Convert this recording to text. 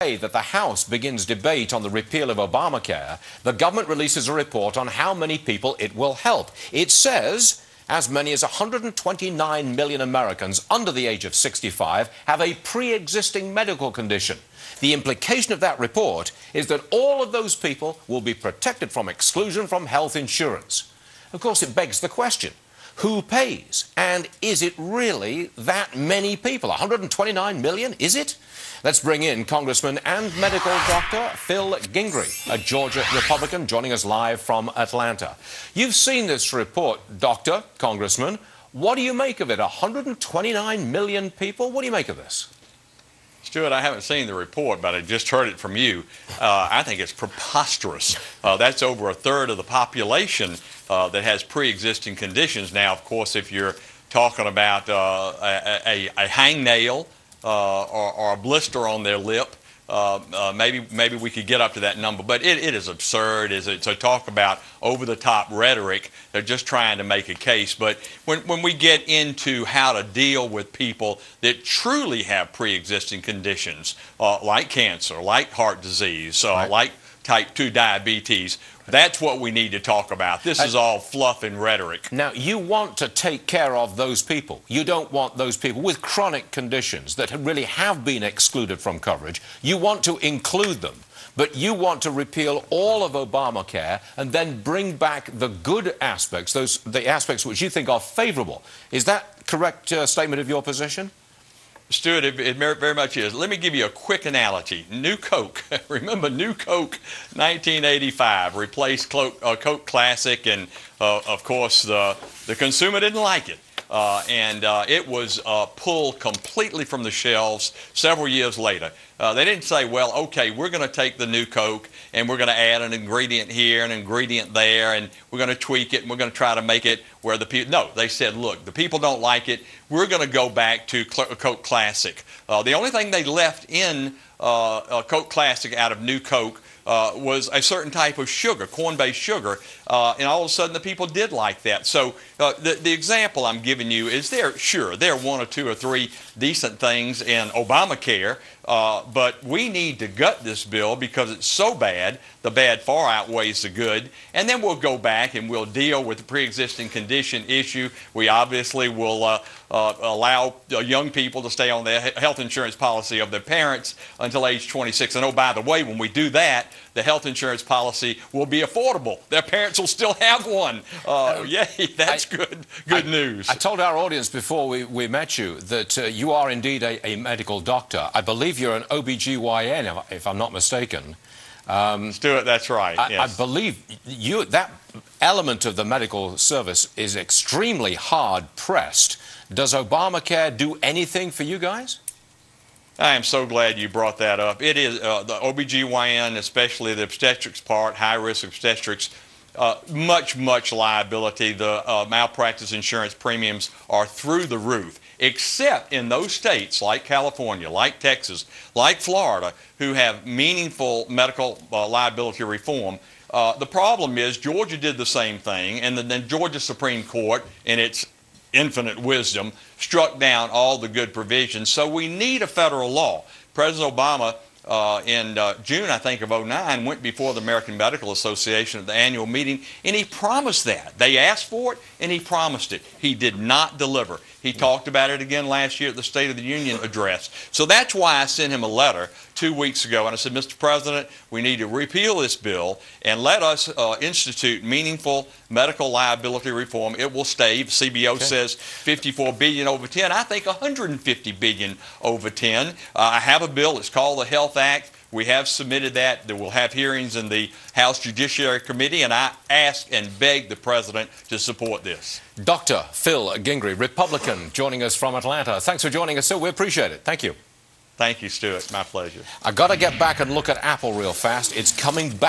day that the House begins debate on the repeal of Obamacare, the government releases a report on how many people it will help. It says as many as 129 million Americans under the age of 65 have a pre-existing medical condition. The implication of that report is that all of those people will be protected from exclusion from health insurance. Of course, it begs the question, who pays? And is it really that many people? 129 million, is it? Let's bring in Congressman and medical doctor Phil Gingrey, a Georgia Republican, joining us live from Atlanta. You've seen this report, Doctor, Congressman. What do you make of it? 129 million people? What do you make of this? Stuart, I haven't seen the report, but I just heard it from you. I think it's preposterous. That's over a third of the population that has pre-existing conditions. Now, of course, if you're talking about a hangnail or a blister on their lip, maybe we could get up to that number. But it is absurd. It's a talk about over-the-top rhetoric. They're just trying to make a case. But when we get into how to deal with people that truly have pre-existing conditions, like cancer, like heart disease, like type 2 diabetes, that's what we need to talk about. This is all fluff and rhetoric. Now, you want to take care of those people. You don't want those people with chronic conditions that really have been excluded from coverage. You want to include them, but you want to repeal all of Obamacare and then bring back the good aspects, the aspects which you think are favorable. Is that correct statement of your position? Stuart, it very much is. Let me give you a quick analogy. New Coke. Remember New Coke 1985 replaced Coke Classic, and of course the consumer didn't like it. It was pulled completely from the shelves several years later. They didn't say, well, okay, we're going to take the new Coke and we're going to add an ingredient here, an ingredient there, and we're going to tweak it and we're going to try to make it where the people... No, they said, look, the people don't like it. We're going to go back to Coke Classic. The only thing they left in Coke Classic out of new Coke was a certain type of sugar, corn-based sugar, and all of a sudden the people did like that. So the example I'm giving you is there are one or two or three decent things in Obamacare, but we need to gut this bill because it's so bad, the bad far outweighs the good, and then we'll go back and we'll deal with the pre-existing condition issue. We obviously will allow young people to stay on the health insurance policy of their parents until age 26. And oh, by the way, when we do that, the health insurance policy will be affordable. Their parents will still have one. Yay, that's good news. I told our audience before we met you that you are indeed a medical doctor. I believe you're an OBGYN, if I'm not mistaken. Stuart, that's right. Yes. I believe that element of the medical service is extremely hard-pressed. Does Obamacare do anything for you guys? I am so glad you brought that up. It is the OBGYN, especially the obstetrics part, high-risk obstetrics, much liability. The malpractice insurance premiums are through the roof, except in those states like California, like Texas, like Florida, who have meaningful medical liability reform. The problem is Georgia did the same thing, and then Georgia Supreme Court, in its infinite wisdom, struck down all the good provisions. So we need a federal law. President Obama in June, I think, of '09, went before the American Medical Association at the annual meeting, and he promised that. They asked for it, and he promised it. He did not deliver. He talked about it again last year at the State of the Union address. So that's why I sent him a letter 2 weeks ago, and I said, Mr. President, we need to repeal this bill and let us institute meaningful medical liability reform. It will stay. CBO says $54 billion over 10. I think $150 billion over 10. I have a bill. It's called the Health Act. We have submitted that. We'll have hearings in the House Judiciary Committee, and I ask and beg the President to support this. Dr. Phil Gingrey, Republican, joining us from Atlanta. Thanks for joining us, sir. We appreciate it. Thank you. Thank you, Stuart. My pleasure. I got to get back and look at Apple real fast. It's coming back.